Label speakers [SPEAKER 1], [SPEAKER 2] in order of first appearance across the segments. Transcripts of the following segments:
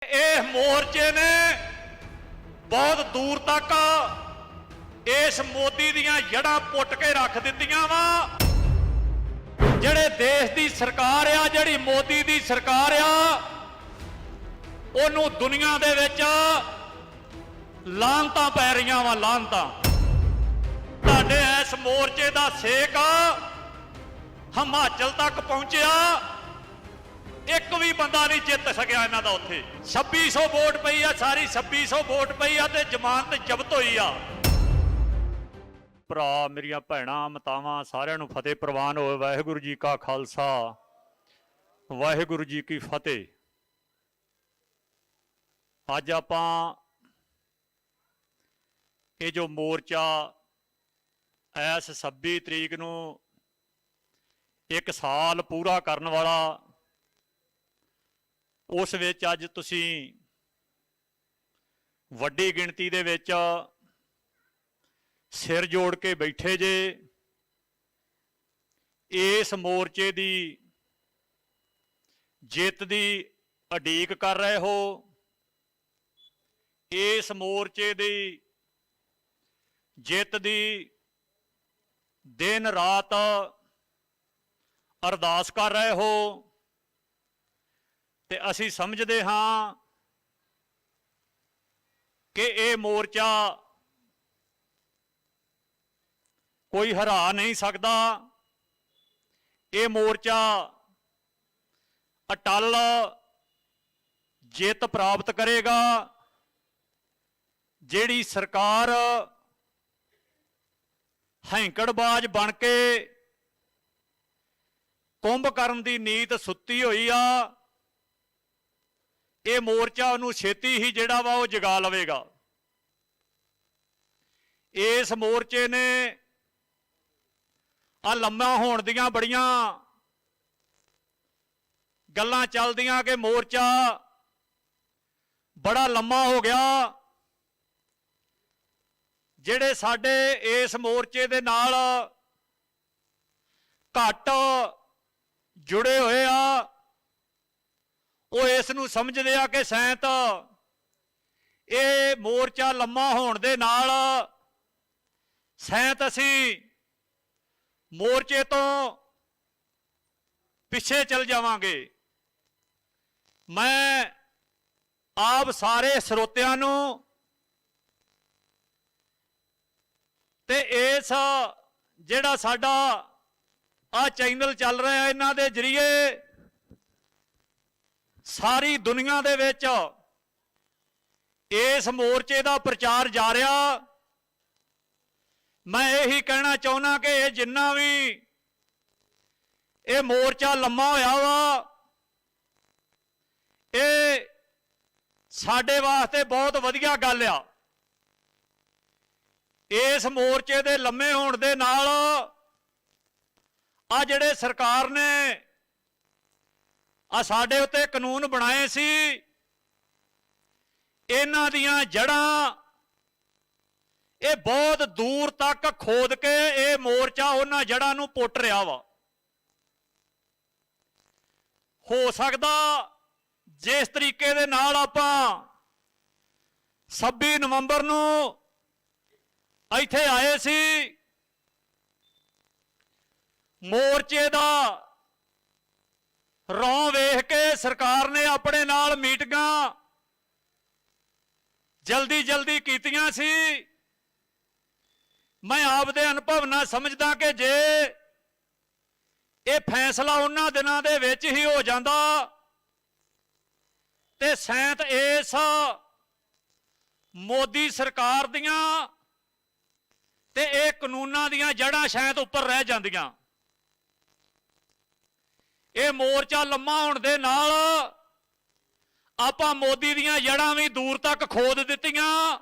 [SPEAKER 1] ਇਹ ਮੋਰਚੇ ਨੇ ਬਹੁਤ ਦੂਰ ਤੱਕ ਇਸ ਮੋਦੀ ਦੀਆਂ ਜੜਾਂ ਪੁੱਟ ਕੇ ਰੱਖ ਦਿੱਤੀਆਂ ਵਾ। ਜਿਹੜੇ ਦੇਸ਼ ਦੀ ਸਰਕਾਰ ਆ, ਜਿਹੜੀ ਮੋਦੀ ਦੀ ਸਰਕਾਰ ਆ, ਉਹਨੂੰ ਦੁਨੀਆ ਦੇ ਵਿੱਚ ਲਾਹਨਤਾਂ ਪੈ ਰਹੀਆਂ ਵਾ, ਲਾਹਨਤਾਂ। ਤੁਹਾਡੇ ਇਸ ਮੋਰਚੇ ਦਾ ਸੇਕ ਹਿਮਾਚਲ ਤੱਕ ਪਹੁੰਚਿਆ, ਇੱਕ ਵੀ ਬੰਦਾ ਨਹੀਂ ਜਿੱਤ ਸਕਿਆ ਇਹਨਾਂ ਦਾ। ਉੱਥੇ 2600 ਵੋਟ ਪਈ ਆ, ਸਾਰੀ 2600 ਵੋਟ ਪਈ ਆ ਤੇ ਜ਼ਮਾਨਤ ਜ਼ਬਤ ਹੋਈ ਆ। ਭਰਾ ਮੇਰੀਆਂ ਭੈਣਾਂ ਮਾਤਾਵਾਂ ਸਾਰਿਆਂ ਨੂੰ ਫਤਿਹ ਪ੍ਰਵਾਨ ਹੋਵੇ। ਵਾਹਿਗੁਰੂ ਜੀ ਕਾ ਖਾਲਸਾ, ਵਾਹਿਗੁਰੂ ਜੀ ਕੀ ਫਤਿਹ। ਅੱਜ ਆਪਾਂ ਇਹ ਜੋ ਮੋਰਚਾ ਇਸ 26 ਤਰੀਕ ਨੂੰ 1 ਸਾਲ ਪੂਰਾ ਕਰਨ ਵਾਲਾ, ਉਸ ਵਿੱਚ ਅੱਜ ਤੁਸੀਂ ਵੱਡੀ ਗਿਣਤੀ ਦੇ ਵਿੱਚ ਸਿਰ ਜੋੜ ਕੇ ਬੈਠੇ ਜੇ। ਇਸ ਮੋਰਚੇ ਦੀ ਜਿੱਤ ਦੀ ਉਡੀਕ ਕਰ ਰਹੇ ਹੋ। ਇਸ ਮੋਰਚੇ ਦੀ ਜਿੱਤ ਦੀ ਦਿਨ ਰਾਤ ਅਰਦਾਸ ਕਰ ਰਹੇ ਹੋ ਤੇ ਅਸੀਂ ਸਮਝਦੇ ਹਾਂ ਕਿ ਇਹ ਮੋਰਚਾ ਕੋਈ ਹਰਾ ਨਹੀਂ ਸਕਦਾ। ਇਹ ਮੋਰਚਾ ਅਟੱਲ ਜਿੱਤ ਪ੍ਰਾਪਤ ਕਰੇਗਾ। ਜਿਹੜੀ ਸਰਕਾਰ ਹੈਂਕੜਬਾਜ਼ ਬਣ ਕੇ ਕੁੰਭਕਰਨ ਦੀ ਨੀਤ ਸੁੱਤੀ ਹੋਈ ਆ, ਇਹ ਮੋਰਚਾ ਉਹਨੂੰ ਛੇਤੀ ਹੀ ਜਿਹੜਾ ਵਾ ਉਹ ਜਗਾ ਲਵੇਗਾ। ਇਸ ਮੋਰਚੇ ਨੇ ਆ ਲੰਮਾ ਹੋਣ ਦੀਆਂ ਬੜੀਆਂ ਗੱਲਾਂ ਚੱਲਦੀਆਂ ਕਿ ਮੋਰਚਾ ਬੜਾ ਲੰਮਾ ਹੋ ਗਿਆ। ਜਿਹੜੇ ਸਾਡੇ ਇਸ ਮੋਰਚੇ ਦੇ ਨਾਲ ਘੱਟ ਜੁੜੇ ਹੋਏ ਆ, ਉਹ ਇਸ ਨੂੰ ਸਮਝਦੇ ਆ ਕਿ ਸ਼ਾਇਦ ਇਹ ਮੋਰਚਾ ਲੰਮਾ ਹੋਣ ਦੇ ਨਾਲ ਸ਼ਾਇਦ ਅਸੀਂ ਮੋਰਚੇ ਤੋਂ ਪਿੱਛੇ ਚੱਲ ਜਾਵਾਂਗੇ। ਮੈਂ ਆਪ ਸਾਰੇ ਸਰੋਤਿਆਂ ਨੂੰ ਤੇ ਇਸ ਜਿਹੜਾ ਸਾਡਾ ਆ ਚੈਨਲ ਚੱਲ ਰਿਹਾ, ਇਹਨਾਂ ਦੇ ਜ਼ਰੀਏ ਸਾਰੀ ਦੁਨੀਆ ਦੇ ਵਿੱਚ ਇਸ ਮੋਰਚੇ ਦਾ ਪ੍ਰਚਾਰ ਜਾਰੀ ਆ। ਮੈਂ ਇਹੀ ਕਹਿਣਾ ਚਾਹੁੰਦਾ ਕਿ ਇਹ ਜਿੰਨਾ ਵੀ ਇਹ ਮੋਰਚਾ ਲੰਮਾ ਹੋਇਆ ਵਾ, ਇਹ ਸਾਡੇ ਵਾਸਤੇ ਬਹੁਤ ਵਧੀਆ ਗੱਲ ਆ। ਇਸ ਮੋਰਚੇ ਦੇ ਲੰਮੇ ਹੋਣ ਦੇ ਨਾਲ ਆ ਜਿਹੜੇ ਸਰਕਾਰ ਨੇ ਆ ਸਾਡੇ ਉੱਤੇ ਕਾਨੂੰਨ ਬਣਾਏ ਸੀ, ਇਹਨਾਂ ਦੀਆਂ ਜੜਾਂ ਇਹ ਬਹੁਤ ਦੂਰ ਤੱਕ ਖੋਦ ਕੇ ਇਹ ਮੋਰਚਾ ਉਹਨਾਂ ਜੜਾਂ ਨੂੰ ਪੁੱਟ ਰਿਹਾ ਵਾ। ਹੋ ਸਕਦਾ ਜਿਸ ਤਰੀਕੇ ਦੇ ਨਾਲ ਆਪਾਂ 26 ਨਵੰਬਰ ਨੂੰ ਇੱਥੇ ਆਏ ਸੀ, ਮੋਰਚੇ ਦਾ ਰੌਂ ਵੇਖ ਕੇ ਸਰਕਾਰ ਨੇ ਆਪਣੇ ਨਾਲ ਮੀਟਿੰਗਾਂ ਜਲਦੀ ਜਲਦੀ ਕੀਤੀਆਂ ਸੀ। ਮੈਂ ਆਪਦੇ ਅਨੁਭਵ ਨਾਲ ਸਮਝਦਾ ਕਿ ਜੇ ਇਹ ਫੈਸਲਾ ਉਹਨਾਂ ਦਿਨਾਂ ਦੇ ਵਿੱਚ ਹੀ ਹੋ ਜਾਂਦਾ ਤੇ ਸ਼ਾਇਦ ਇਸ ਮੋਦੀ ਸਰਕਾਰ ਦੀਆਂ ਤੇ ਇਹ ਕਾਨੂੰਨਾਂ ਦੀਆਂ ਜੜਾਂ ਸ਼ਾਇਦ ਉੱਪਰ ਰਹਿ ਜਾਂਦੀਆਂ। ਇਹ ਮੋਰਚਾ ਲੰਮਾ ਹੋਣ ਦੇ ਨਾਲ ਆਪਾਂ ਮੋਦੀ ਦੀਆਂ ਜੜਾਂ ਵੀ ਦੂਰ ਤੱਕ ਖੋਦ ਦਿੱਤੀਆਂ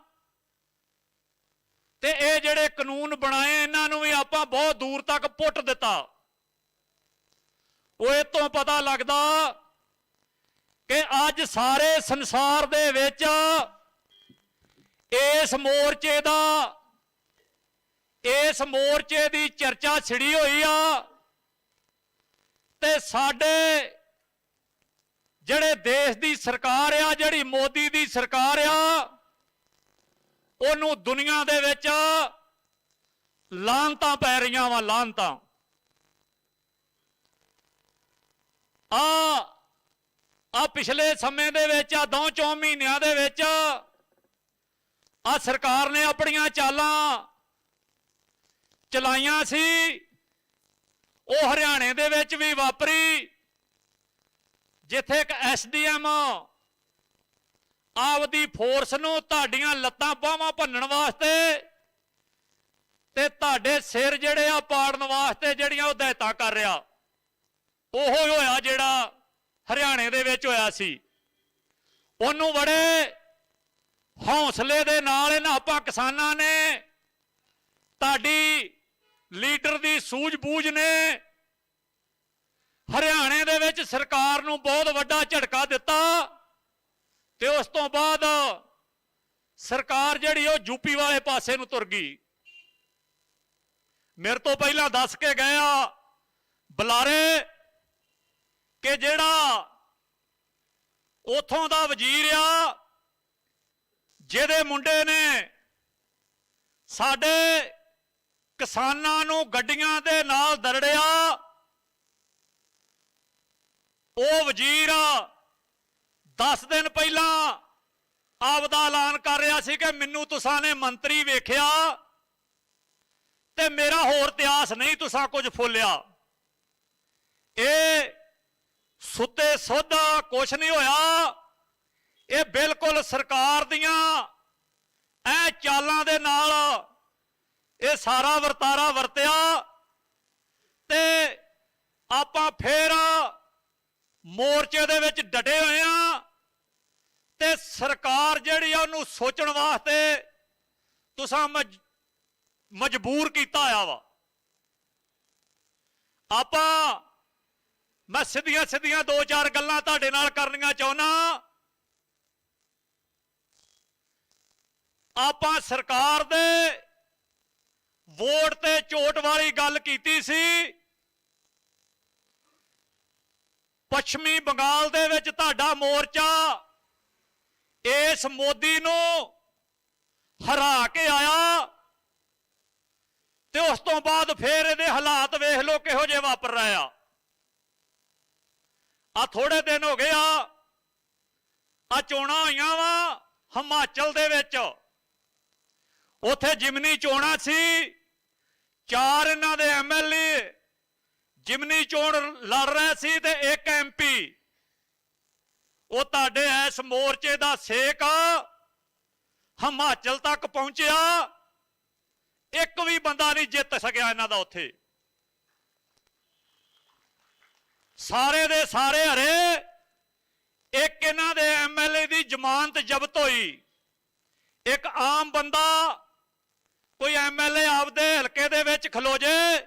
[SPEAKER 1] ਤੇ ਇਹ ਜਿਹੜੇ ਕਾਨੂੰਨ ਬਣਾਏ ਇਹਨਾਂ ਨੂੰ ਵੀ ਆਪਾਂ ਬਹੁਤ ਦੂਰ ਤੱਕ ਪੁੱਟ ਦਿੱਤਾ। ਉਹ ਇਹ ਤੋਂ ਪਤਾ ਲੱਗਦਾ ਕਿ ਅੱਜ ਸਾਰੇ ਸੰਸਾਰ ਦੇ ਵਿੱਚ ਇਸ ਮੋਰਚੇ ਦੀ ਚਰਚਾ ਛਿੜੀ ਹੋਈ ਆ ਤੇ ਸਾਡੇ ਜਿਹੜੇ ਦੇਸ਼ ਦੀ ਸਰਕਾਰ ਆ, ਜਿਹੜੀ ਮੋਦੀ ਦੀ ਸਰਕਾਰ ਆ, ਉਹਨੂੰ ਦੁਨੀਆ ਦੇ ਵਿੱਚ ਲਾਹਨਤਾਂ ਪੈ ਰਹੀਆਂ ਵਾ, ਲਾਹਨਤਾਂ। ਆ ਪਿਛਲੇ ਸਮੇਂ ਦੇ ਵਿੱਚ, ਆ 2-4 ਮਹੀਨਿਆਂ ਦੇ ਵਿੱਚ ਆ ਸਰਕਾਰ ਨੇ ਆਪਣੀਆਂ ਚਾਲਾਂ ਚਲਾਈਆਂ ਸੀ। ਉਹ ਹਰਿਆਣੇ ਦੇ ਵਿੱਚ ਵੀ ਵਾਪਰੀ, ਜਿੱਥੇ ਇੱਕ ਐਸਡੀਐਮ ਆਪਦੀ ਫੋਰਸ ਨੂੰ ਤੁਹਾਡੀਆਂ ਲੱਤਾਂ ਬਾਹਾਂ ਭੰਨਣ ਵਾਸਤੇ ਤੇ ਤੁਹਾਡੇ ਸਿਰ ਜਿਹੜੇ ਆ ਪਾੜਨ ਵਾਸਤੇ ਜਿਹੜੀਆਂ ਉਹ ਹਦਾਇਤਾਂ ਕਰ ਰਿਹਾ। ਉਹ ਹੋਇਆ ਜਿਹੜਾ ਹਰਿਆਣੇ ਦੇ ਵਿੱਚ ਹੋਇਆ ਸੀ। ਉਹਨੂੰ ਬੜੇ ਹੌਸਲੇ ਦੇ ਨਾਲ ਇਹਨਾਂ ਆਪਾਂ ਕਿਸਾਨਾਂ ਨੇ, ਤੁਹਾਡੀ ਲੀਡਰ ਦੀ ਸੂਝ-ਬੂਝ ਨੇ ਹਰਿਆਣੇ ਦੇ ਵਿੱਚ ਸਰਕਾਰ ਨੂੰ ਬਹੁਤ ਵੱਡਾ ਝਟਕਾ ਦਿੱਤਾ ਤੇ ਉਸ ਤੋਂ ਬਾਅਦ ਸਰਕਾਰ ਜਿਹੜੀ ਉਹ ਯੂਪੀ ਵਾਲੇ ਪਾਸੇ ਨੂੰ ਤੁਰ ਗਈ। ਮੇਰੇ ਤੋਂ ਪਹਿਲਾਂ ਦੱਸ ਕੇ ਗਿਆ ਬੁਲਾਰੇ ਕਿ ਜਿਹੜਾ ਉਥੋਂ ਦਾ ਵਜ਼ੀਰ ਆ, ਜਿਹਦੇ ਮੁੰਡੇ ਨੇ ਸਾਡੇ ਕਿਸਾਨਾਂ ਨੂੰ ਗੱਡੀਆਂ ਦੇ ਨਾਲ ਦਰੜਿਆ, ਉਹ ਵਜ਼ੀਰ 10 ਦਿਨ ਪਹਿਲਾਂ ਆਪਦਾ ਐਲਾਨ ਕਰ ਰਿਹਾ ਸੀ ਕਿ ਮੈਨੂੰ ਤੁਸਾਂ ਨੇ ਮੰਤਰੀ ਵੇਖਿਆ ਤੇ ਮੇਰਾ ਹੋਰ ਇਤਿਹਾਸ ਨਹੀਂ ਤੁਸਾਂ ਕੁਝ ਫੋਲਿਆ। ਇਹ ਸੁੱਤੇ ਸੁੱਧ ਕੁਛ ਨਹੀਂ ਹੋਇਆ। ਇਹ ਬਿਲਕੁਲ ਸਰਕਾਰ ਦੀਆਂ ਐ ਚਾਲਾਂ ਦੇ ਨਾਲ ਇਹ ਸਾਰਾ ਵਰਤਾਰਾ ਵਰਤਿਆ ਤੇ ਆਪਾਂ ਫੇਰ ਮੋਰਚੇ ਦੇ ਵਿੱਚ ਡਟੇ ਹੋਏ ਆ ਤੇ ਸਰਕਾਰ ਜਿਹੜੀ ਆ ਉਹਨੂੰ ਸੋਚਣ ਵਾਸਤੇ ਤੁਸਾਂ ਮਜਬੂਰ ਕੀਤਾ ਹੋਇਆ ਵਾ। ਆਪਾਂ ਮੈਂ ਸਿੱਧੀਆਂ 2-4 ਗੱਲਾਂ ਤੁਹਾਡੇ ਨਾਲ ਕਰਨੀਆਂ ਚਾਹੁੰਦਾ। ਆਪਾਂ ਸਰਕਾਰ ਦੇ ਵੋਟ ਤੇ ਝੋਟ ਵਾਲੀ ਗੱਲ ਕੀਤੀ ਸੀ। ਪੱਛਮੀ ਬੰਗਾਲ ਦੇ ਵਿੱਚ ਤੁਹਾਡਾ ਮੋਰਚਾ ਇਸ ਮੋਦੀ ਨੂੰ ਹਰਾ ਕੇ ਆਇਆ ਤੇ ਉਸ ਤੋਂ ਬਾਅਦ ਫੇਰ ਇਹਦੇ ਹਾਲਾਤ ਵੇਖ ਲਓ ਕਿਹੋ ਜਿਹੇ ਵਾਪਰ ਰਹੇ ਆ ਥੋੜੇ ਦਿਨ ਹੋ ਗਏ ਆ ਚੋਣਾਂ ਹੋਈਆਂ ਵਾ ਹਿਮਾਚਲ ਦੇ ਵਿੱਚ। ਉੱਥੇ ਜਿਮਨੀ ਚੋਣਾਂ ਸੀ, 4 ਇਹਨਾਂ ਦੇ ਐਮਐਲਏ ਜਿਮਨੀ ਚੋਣ ਲੜ ਰਹੇ ਸੀ ਤੇ 1 ਐਮਪੀ। ਉਹ ਤੁਹਾਡੇ ਇਸ ਮੋਰਚੇ ਦਾ ਸੇਕ ਹਿਮਾਚਲ ਤੱਕ ਪਹੁੰਚਿਆ, ਇੱਕ ਵੀ ਬੰਦਾ ਨਹੀਂ ਜਿੱਤ ਸਕਿਆ ਇਹਨਾਂ ਦਾ ਉੱਥੇ। ਸਾਰੇ ਦੇ ਸਾਰੇ ਹਰੇ। ਇੱਕ ਇਹਨਾਂ ਦੇ ਐਮਐਲਏ ਦੀ ਜ਼ਮਾਨਤ ਜ਼ਬਤ ਹੋਈ। ਇੱਕ ਆਮ ਬੰਦਾ ਕੋਈ ਐਮਐਲਏ ਆਪਦੇ ਹਲਕੇ ਦੇ ਵਿੱਚ ਖਲੋ ਜੇ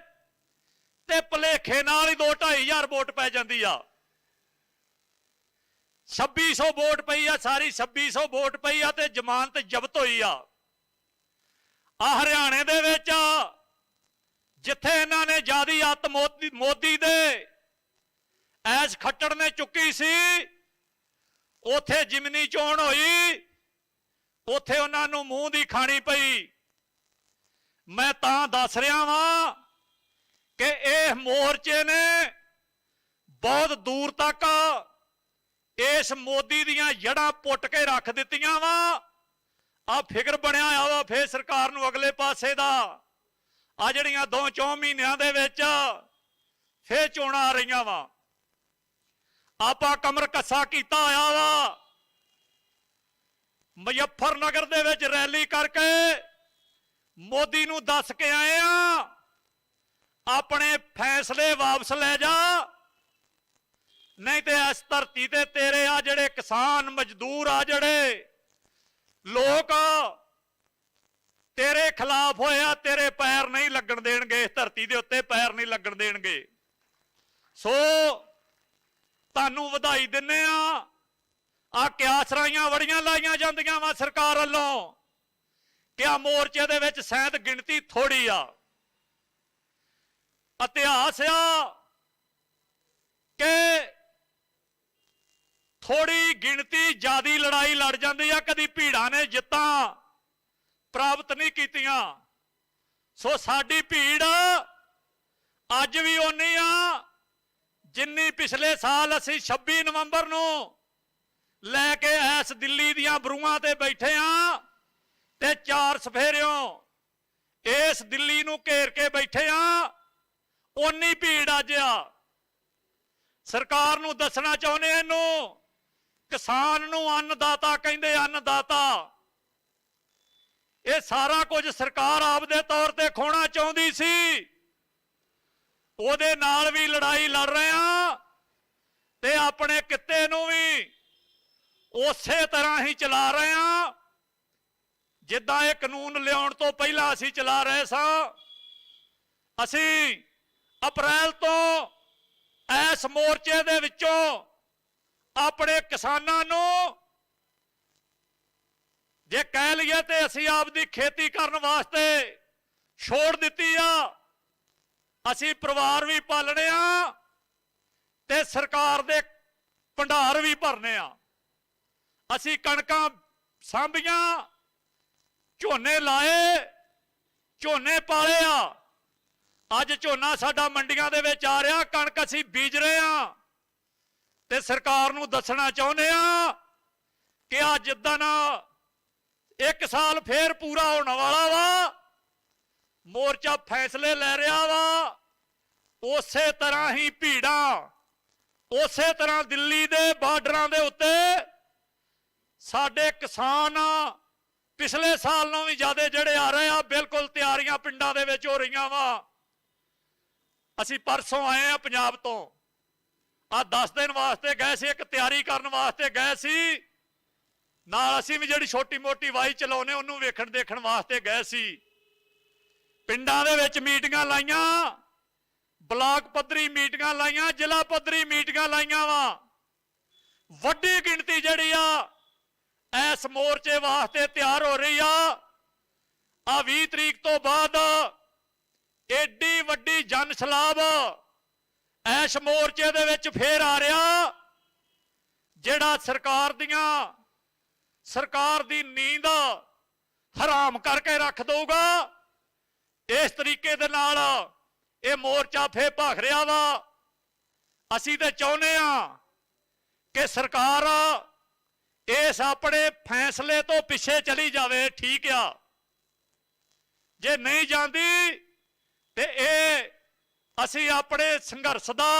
[SPEAKER 1] ਤੇ ਭਲੇਖੇ ਨਾਲ ਹੀ 2-2.5 ਵੋਟ ਪੈ ਜਾਂਦੀ ਆ। 2600 ਵੋਟ ਪਈ ਆ, ਸਾਰੀ 2600 ਵੋਟ ਪਈ ਆ ਤੇ ਜ਼ਮਾਨਤ ਜ਼ਬਤ ਹੋਈ ਆ। ਹਰਿਆਣੇ ਦੇ ਵਿੱਚ ਜਿੱਥੇ ਇਹਨਾਂ ਨੇ ਜਿਆਦੀ ਅੱਤ ਮੋਦੀ ਦੇ ਐਸ ਖੱਟੜ ਨੇ ਚੁੱਕੀ ਸੀ, ਉਥੇ ਜਿਮਨੀ ਚੋਣ ਹੋਈ, ਉਥੇ ਉਹਨਾਂ ਨੂੰ ਮੂੰਹ ਦੀ ਖਾਣੀ ਪਈ। ਮੈਂ ਤਾਂ ਦੱਸ ਰਿਹਾ ਵਾਂ ਕਿ ਇਹ ਮੋਰਚੇ ਨੇ ਬਹੁਤ ਦੂਰ ਤੱਕ ਇਸ ਮੋਦੀ ਦੀਆਂ ਜੜ੍ਹਾਂ ਪੁੱਟ ਕੇ ਰੱਖ ਦਿੱਤੀਆਂ ਵਾ। ਆ ਫਿਕਰ ਬਣਿਆ ਆ ਵਾ ਫੇਰ ਸਰਕਾਰ ਨੂੰ ਅਗਲੇ ਪਾਸੇ ਦਾ। ਆ ਜਿਹੜੀਆਂ 2-4 ਮਹੀਨਿਆਂ ਦੇ ਵਿੱਚ ਫੇਰ ਚੋਣਾਂ ਆ ਰਹੀਆਂ ਵਾ। ਆਪਾਂ ਕਮਰ ਕੱਸਾ ਕੀਤਾ ਹੋਇਆ ਵਾ। ਮੁਜ਼ੱਫਰਨਗਰ ਦੇ ਵਿੱਚ ਰੈਲੀ ਕਰਕੇ ਮੋਦੀ ਨੂੰ ਦੱਸ ਕੇ ਆਏ ਆ ਆਪਣੇ ਫੈਸਲੇ ਵਾਪਸ ਲੈ ਜਾ, ਨਹੀਂ ਤੇ ਇਸ ਧਰਤੀ ਤੇ ਤੇਰੇ ਆ ਜਿਹੜੇ ਕਿਸਾਨ ਮਜ਼ਦੂਰ ਆ, ਜਿਹੜੇ ਲੋਕ ਤੇਰੇ ਖਿਲਾਫ ਹੋਇਆ, ਤੇਰੇ ਪੈਰ ਨਹੀਂ ਲੱਗਣ ਦੇਣਗੇ। ਇਸ ਧਰਤੀ ਦੇ ਉੱਤੇ ਪੈਰ ਨਹੀਂ ਲੱਗਣ ਦੇਣਗੇ। ਸੋ ਤੁਹਾਨੂੰ ਵਧਾਈ ਦਿੰਨੇ ਆ ਕਿਆਸਰਾਈਆਂ ਬੜੀਆਂ ਲਾਈਆਂ ਜਾਂਦੀਆਂ ਵਾ ਸਰਕਾਰ ਵੱਲੋਂ ਕਿ ਆ ਮੋਰਚੇ ਦੇ ਵਿੱਚ ਸ਼ਾਇਦ ਗਿਣਤੀ ਥੋੜੀ ਆ। ਇਤਿਹਾਸ ਆ ਕਿ थोड़ी गिणती ज्यादा लड़ाई लड़ जाती है, कदी भीड़ा ने जित्तां प्राप्त नहीं कीतियां। सो साडी भीड़ अज भी उन्नी आ जिन्नी पिछले साल असी 26 नवंबर नूं लैके इस दिल्ली दियां बरूआं ते बैठे हां ते 4 सफेरियों इस दिल्ली नूं घेर के बैठे हां, उन्नी भीड़ अज आ। सरकार नूं दसना चाहुंदे इहनूं, किसान नूं अन्नदाता कहिंदे, अन्नदाता ये सारा कुछ सरकार आपदे तौर ते खोना चाहुंदी सी, ਉਹਦੇ ਨਾਲ भी लड़ाई लड़ रहे हैं ते अपने किते नूं भी उसे तरह ही चला रहे हैं जिद्दां ये कानून लियाउण तो पहला असीं चला रहे सां। असीं अप्रैल तो इस मोर्चे दे विचों अपने किसानां नूं जे कह लईए ते असीं आपदी खेती करन वास्ते छोड़ दित्ती आ। असीं परिवार भी पालने आ ते सरकार दे भंडार भी भरने आ। असीं कणकां सांभियां, झोने लाए, झोने पाले आ। अज झोना साडा मंडियां दे विच आ रहा, कणक असीं बीज रहे आ ते सरकार नूं दसना चाहुंदे आ कि आ जिद्दन 1 साल फिर पूरा होने वाला वा, मोर्चा फैसले लै रहा वा, उसे तरह ही भीड़ा उसे तरह दिल्ली दे बार्डरां दे उत्ते साडे किसान पिछले साल नालों भी ज्यादा जड़े आ रहे हैं। बिल्कुल तैयारियां पिंडां दे विच हो रहीआं वा। असीं परसों आए हैं पंजाब तो, आ 10 दिन वास्ते गए सी, एक तैयारी करन वास्ते गए सी, नाल असीं भी जिहड़ी छोटी मोटी वाही चलाउने उहनूं वेखण देखण वास्ते गए सी। पिंडां दे विच मीटिंगां लाइयां, ब्लाक पद्धरी मीटिंगां लाइयां, जिला पद्धरी मीटिंगां लाइयां वा। वड्डी गिणती जिहड़ी आ इस मोर्चे वास्ते तैयार हो रही आ। 20 तरीक तो बाद एडी वड्डी जन सलाब इस मोर्चे दे विच फेर आ रहा, जिहड़ा सरकार दी नींद हराम करके रख दूगा। इस तरीके दे नाल ये मोर्चा फिर भख रहा वा। असीं ते चाहुंदे आ कि सरकार इस अपने फैसले तो पिछे चली जावे, ठीक आ। जे नहीं जाती ते असीं अपने संघर्ष दा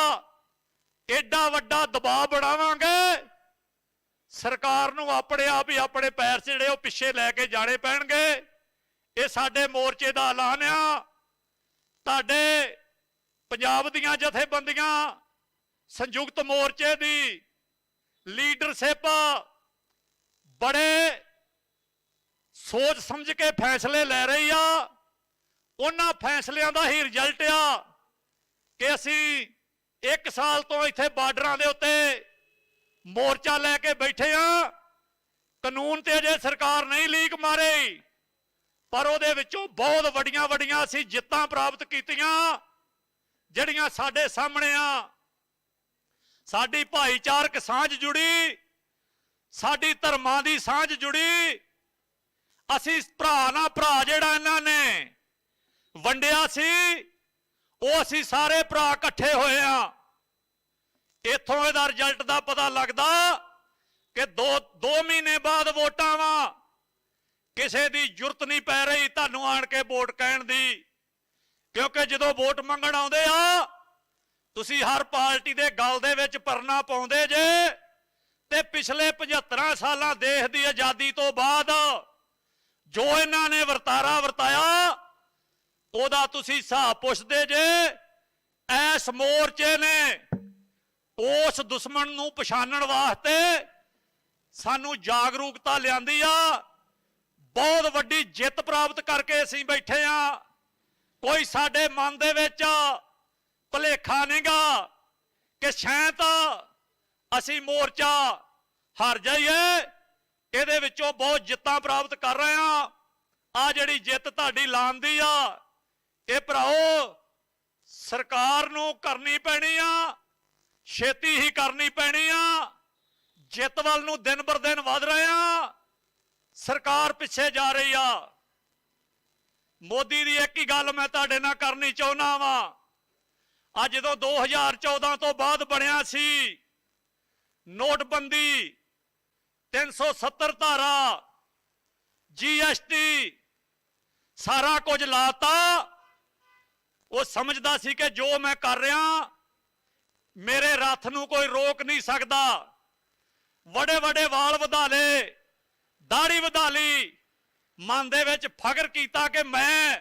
[SPEAKER 1] एडा वड्डा दबाव बनावांगे, सरकार नूं अपने आप ही अपने पैर जिहड़े वो पिछे लैके जाने पैणगे। ये साडे मोर्चे दा ऐलान आ। तुहाडे पंजाब दीआं जथेबंदियां संयुक्त मोर्चे दी लीडरशिप बड़े सोच समझ के फैसले लै रही आ। उन्हां फैसलियां दा ही रिजल्ट आ कि असीं 1 साल तो इत्थे बार्डरां दे उत्ते मोर्चा लैके बैठे आ। कानून ते अजे सरकार नहीं लीक मारे, पर ਉਹਦੇ ਵਿੱਚੋਂ बहुत ਵੱਡੀਆਂ ਵੱਡੀਆਂ ਅਸੀਂ ਜਿੱਤਾਂ ਪ੍ਰਾਪਤ ਕੀਤੀਆਂ ਜਿਹੜੀਆਂ ਸਾਡੇ ਸਾਹਮਣੇ ਆ। ਸਾਡੀ ਭਾਈਚਾਰਕ ਸਾਂਝ ਜੁੜੀ, ਸਾਡੀ ਧਰਮਾਂ ਦੀ ਸਾਂਝ ਜੁੜੀ। ਅਸੀਂ ਭਰਾ ਨਾਲ ਭਰਾ ਜਿਹੜਾ ਇਹਨਾਂ ਨੇ ਵੰਡਿਆ ਸੀ, ਉਹ ਅਸੀਂ ਸਾਰੇ ਭਰਾ ਇਕੱਠੇ ਹੋਏ ਆ। ਇੱਥੋਂ ਇਹਦਾ ਰਿਜ਼ਲਟ ਦਾ ਪਤਾ ਲੱਗਦਾ ਕਿ 2 ਮਹੀਨੇ ਬਾਅਦ ਵੋਟਾਂ ਵਾ। किसी की जरूरत नहीं पै रही तुहानूं आण के वोट कहण दी, क्योंकि जो वोट मंगण आउंदे आ तुसीं हर पार्टी दे गल दे विच परना पाउंदे जे ते पिछले 75 सालां देश की आज़ादी तो बाद जो इन्हां ने वरतारा वरताया ਉਹਦਾ तुसीं हिसाब पुछदे जे। इस मोर्चे ने उस दुश्मन नूं पछाणन वास्ते सानूं जागरूकता लिआंदी आ। बहुत वड्डी जित प्राप्त करके असीं बैठे आ। कोई साडे मन दे विच भुलेखा नहींगा कि शायद असीं मोर्चा हार जाइए। इहदे विचों बहुत जित्तां प्राप्त कर रहे हैं। आ जिहड़ी जित तुहाडी लांदी आ, ये भराओ सरकार नूं करनी पैनी आ, छेती ही करनी पैनी आ। ਜਿੱਤ ਵੱਲ ਨੂੰ ਦਿਨ ਬਰ ਦਿਨ ਵਧ ਰਹੇ ਆ, ਸਰਕਾਰ ਪਿੱਛੇ ਜਾ ਰਹੀ ਆ। ਮੋਦੀ ਦੀ ਇੱਕ ਹੀ ਗੱਲ ਮੈਂ ਤੁਹਾਡੇ ਨਾਲ ਕਰਨੀ ਚਾਹੁੰਦਾ ਵਾਂ। ਅੱਜ ਜਦੋਂ 2014 ਤੋਂ ਬਾਅਦ ਬਣਿਆ ਸੀ ਨੋਟਬੰਦੀ, 370 ਧਾਰਾ, GST, ਸਾਰਾ ਕੁਝ ਲਾਤਾ। ਉਹ ਸਮਝਦਾ ਸੀ ਕਿ ਜੋ ਮੈਂ ਕਰ ਰਿਹਾ ਮੇਰੇ ਰੱਥ ਨੂੰ ਕੋਈ ਰੋਕ ਨਹੀਂ ਸਕਦਾ। ਵੱਡੇ ਵੱਡੇ ਵਾਲ ਵਧਾ ਲਏ, ਦਾੜੀ ਵਧਾ ਲਈ, ਮਨ ਦੇ ਵਿੱਚ ਫਖਰ ਕੀਤਾ ਕਿ ਮੈਂ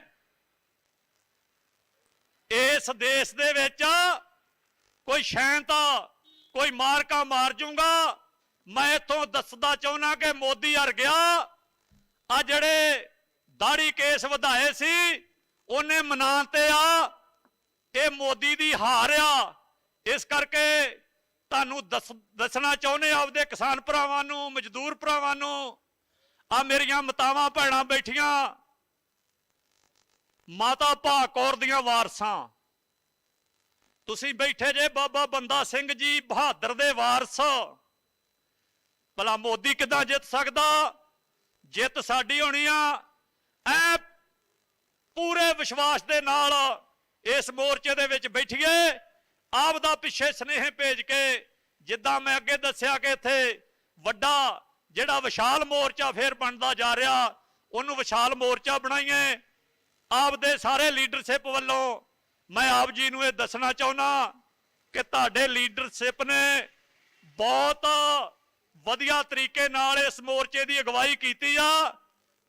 [SPEAKER 1] ਇਸ ਦੇਸ਼ ਦੇ ਵਿੱਚ ਕੋਈ ਸ਼ੈਂਤਾ, ਕੋਈ ਮਾਰਕਾ ਮਾਰ ਜੂੰਗਾ। ਮੈਂ ਇੱਥੋਂ ਦੱਸਦਾ ਚਾਹੁੰਦਾ ਕਿ ਮੋਦੀ ਹਰ ਗਿਆ। ਆ ਜਿਹੜੇ ਦਾੜੀ ਕੇਸ ਵਧਾਏ ਸੀ ਉਹਨੇ ਮਨਾਉਣ ਤੇ ਆ, ਇਹ ਮੋਦੀ ਦੀ ਹਾਰ ਆ। ਇਸ ਕਰਕੇ ਤੁਹਾਨੂੰ ਦੱਸਣਾ ਚਾਹੁੰਦੇ ਆਪਦੇ ਕਿਸਾਨ ਭਰਾਵਾਂ ਨੂੰ, ਮਜ਼ਦੂਰ ਭਰਾਵਾਂ ਨੂੰ, ਆ ਮੇਰੀਆਂ ਮਾਤਾਵਾਂ ਭੈਣਾਂ ਬੈਠੀਆਂ, ਮਾਤਾ ਭਾਗ ਕੌਰ ਦੀਆਂ ਵਾਰਸਾਂ, ਤੁਸੀਂ ਬੈਠੇ ਜੇ ਬਾਬਾ ਬੰਦਾ ਸਿੰਘ ਜੀ ਬਹਾਦਰ ਦੇ ਵਾਰਸ। ਭਲਾ ਮੋਦੀ ਕਿੱਦਾਂ ਜਿੱਤ ਸਕਦਾ? ਜਿੱਤ ਸਾਡੀ ਹੋਣੀ ਆ। ਐ ਪੂਰੇ ਵਿਸ਼ਵਾਸ ਦੇ ਨਾਲ ਇਸ ਮੋਰਚੇ ਦੇ ਵਿੱਚ ਬੈਠੀਏ, ਆਪ ਦਾ ਪਿੱਛੇ ਸਨੇਹ ਭੇਜ ਕੇ, ਜਿੱਦਾਂ ਮੈਂ ਅੱਗੇ ਦੱਸਿਆ ਕਿ ਇੱਥੇ ਵੱਡਾ ਜਿਹੜਾ ਵਿਸ਼ਾਲ ਮੋਰਚਾ ਫੇਰ ਬਣਦਾ ਜਾ ਰਿਹਾ, ਉਹਨੂੰ ਵਿਸ਼ਾਲ ਮੋਰਚਾ ਬਣਾਈਏ। ਆਪ ਦੇ ਸਾਰੇ ਲੀਡਰਸ਼ਿਪ ਵੱਲੋਂ ਮੈਂ ਆਪ ਜੀ ਨੂੰ ਇਹ ਦੱਸਣਾ ਚਾਹੁੰਦਾ ਕਿ ਤੁਹਾਡੇ ਲੀਡਰਸ਼ਿਪ ਨੇ ਬਹੁਤ ਵਧੀਆ ਤਰੀਕੇ ਨਾਲ ਇਸ ਮੋਰਚੇ ਦੀ ਅਗਵਾਈ ਕੀਤੀ ਆ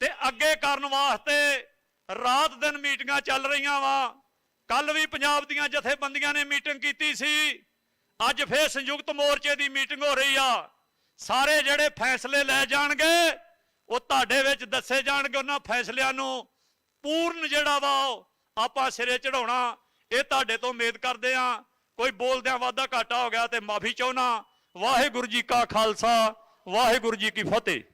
[SPEAKER 1] ਤੇ ਅੱਗੇ ਕਰਨ ਵਾਸਤੇ ਰਾਤ ਦਿਨ ਮੀਟਿੰਗਾਂ ਚੱਲ ਰਹੀਆਂ ਵਾ। ਕੱਲ ਵੀ ਪੰਜਾਬ ਦੀਆਂ ਜਥੇਬੰਦੀਆਂ ਨੇ ਮੀਟਿੰਗ ਕੀਤੀ ਸੀ, ਅੱਜ ਫੇਰ ਸੰਯੁਕਤ ਮੋਰਚੇ ਦੀ ਮੀਟਿੰਗ ਹੋ ਰਹੀ ਆ। ਸਾਰੇ ਜਿਹੜੇ ਫੈਸਲੇ ਲੈ ਜਾਣਗੇ ਉਹ ਤੁਹਾਡੇ ਵਿੱਚ ਦੱਸੇ ਜਾਣਗੇ। ਉਹਨਾਂ ਫੈਸਲਿਆਂ ਨੂੰ ਪੂਰਨ ਜਿਹੜਾ ਵਾ ਆਪਾਂ ਸਿਰੇ ਚੜਾਉਣਾ, ਇਹ ਤੁਹਾਡੇ ਤੋਂ ਉਮੀਦ ਕਰਦੇ ਆ। ਕੋਈ ਬੋਲਦਿਆਂ ਵਾਧਾ ਘਾਟਾ ਹੋ ਗਿਆ ਤੇ ਮਾਫੀ ਚਾਹੁੰਦਾ। ਵਾਹਿਗੁਰੂ ਜੀ ਕਾ ਖਾਲਸਾ, ਵਾਹਿਗੁਰੂ ਜੀ ਕੀ ਫਤਿਹ।